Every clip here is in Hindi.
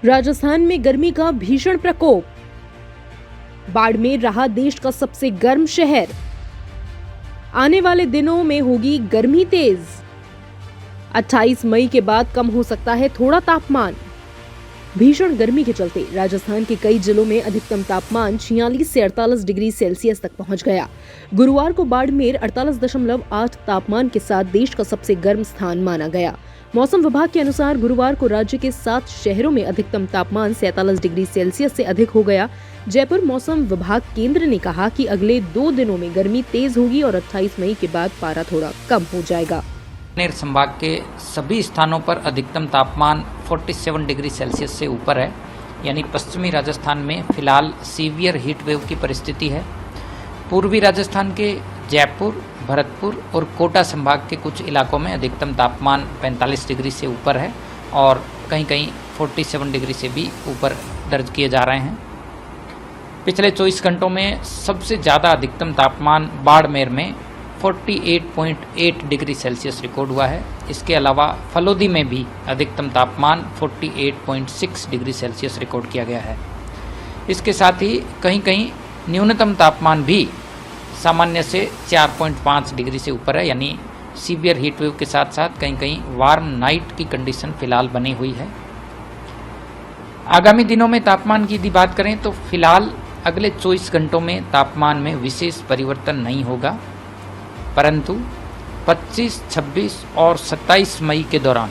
राजस्थान में गर्मी का भीषण प्रकोप। बाड़मेर रहा देश का सबसे गर्म शहर। आने वाले दिनों में होगी गर्मी तेज। 28 मई के बाद कम हो सकता है थोड़ा तापमान। भीषण गर्मी के चलते राजस्थान के कई जिलों में अधिकतम तापमान 46 से 48 डिग्री सेल्सियस तक पहुंच गया। गुरुवार को बाड़मेर 48.8 तापमान के साथ देश का सबसे गर्म स्थान माना गया। मौसम विभाग के अनुसार गुरुवार को राज्य के 7 शहरों में अधिकतम तापमान 47 डिग्री सेल्सियस से अधिक हो गया। जयपुर मौसम विभाग केंद्र ने कहा कि अगले 2 दिनों में गर्मी तेज होगी और 28 मई के बाद पारा थोड़ा कम हो जाएगा। बाड़मेर संभाग के सभी स्थानों पर अधिकतम तापमान 47 डिग्री सेल्सियस से ऊपर है, यानी पश्चिमी राजस्थान में फिलहाल सीवियर हीट वेव की परिस्थिति है। पूर्वी राजस्थान के जयपुर, भरतपुर और कोटा संभाग के कुछ इलाकों में अधिकतम तापमान 45 डिग्री से ऊपर है और कहीं कहीं 47 डिग्री से भी ऊपर दर्ज किए जा रहे हैं। पिछले 24 घंटों में सबसे ज़्यादा अधिकतम तापमान बाड़मेर में 48.8 डिग्री सेल्सियस रिकॉर्ड हुआ है। इसके अलावा फलोदी में भी अधिकतम तापमान 48.6 डिग्री सेल्सियस रिकॉर्ड किया गया है। इसके साथ ही कहीं कहीं न्यूनतम तापमान भी सामान्य से 4.5 डिग्री से ऊपर है, यानी सीवियर हीट वेव के साथ साथ कहीं कहीं वार्म नाइट की कंडीशन फिलहाल बनी हुई है। आगामी दिनों में तापमान की यदि बात करें तो फिलहाल अगले 24 घंटों में तापमान में विशेष परिवर्तन नहीं होगा, परंतु 25, 26 और 27 मई के दौरान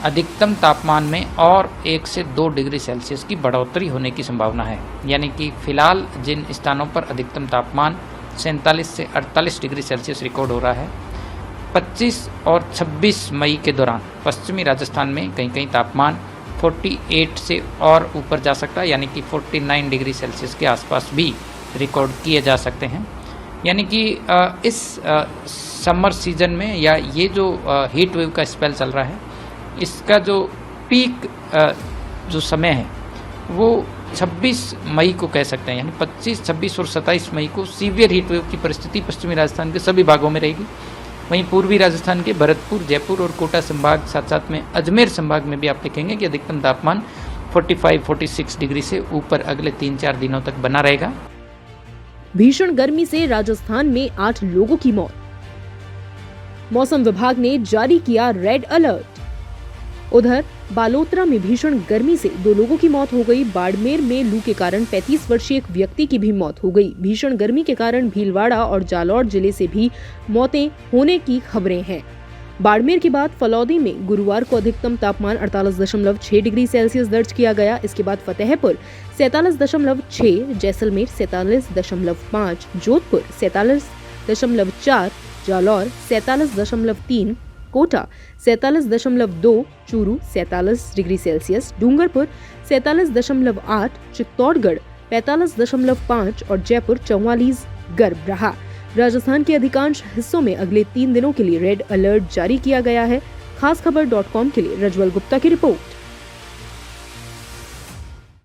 अधिकतम तापमान में और 1 से 2 डिग्री सेल्सियस की बढ़ोतरी होने की संभावना है। यानी कि फिलहाल जिन स्थानों पर अधिकतम तापमान 47 से 48 डिग्री सेल्सियस रिकॉर्ड हो रहा है, 25 और 26 मई के दौरान पश्चिमी राजस्थान में कहीं कहीं तापमान 48 से और ऊपर जा सकता है, यानी कि 49 डिग्री सेल्सियस के आसपास भी रिकॉर्ड किए जा सकते हैं। यानी कि इस समर सीजन में या ये जो हीट वेव का स्पेल चल रहा है, इसका जो पीक जो समय है वो 26 मई को कह सकते हैं, यानी 25, 26 और 27 मई को सीवियर हीट वेव की परिस्थिति पश्चिमी राजस्थान के सभी भागों में रहेगी। वहीं पूर्वी राजस्थान के भरतपुर, जयपुर और कोटा संभाग, साथ साथ में अजमेर संभाग में भी आप देखेंगे कि अधिकतम तापमान 45-46 डिग्री से ऊपर अगले 3-4 दिनों तक बना रहेगा। भीषण गर्मी से राजस्थान में 8 लोगों की मौत। मौसम विभाग ने जारी किया रेड अलर्ट। उधर बालोतरा में भीषण गर्मी से 2 लोगों की मौत हो गई। बाड़मेर में लू के कारण 35 वर्षीय एक व्यक्ति की भी मौत हो गई। भीषण गर्मी के कारण भीलवाड़ा और जालौर जिले से भी मौतें होने की खबरें हैं। बाड़मेर के बाद फलौदी में गुरुवार को अधिकतम तापमान 48.6 डिग्री सेल्सियस दर्ज किया गया। इसके बाद फतेहपुर 47.6, जैसलमेर 47.5, जोधपुर 47.4, जालौर 47.3, कोटा 47.2, चूरू 47 डिग्री सेल्सियस, डूंगरपुर 47.8, चित्तौड़गढ़ 45.5 और जयपुर 44 गर्म रहा। राजस्थान के अधिकांश हिस्सों में अगले 3 दिनों के लिए रेड अलर्ट जारी किया गया है। खासखबर.com के लिए रजवल गुप्ता की रिपोर्ट।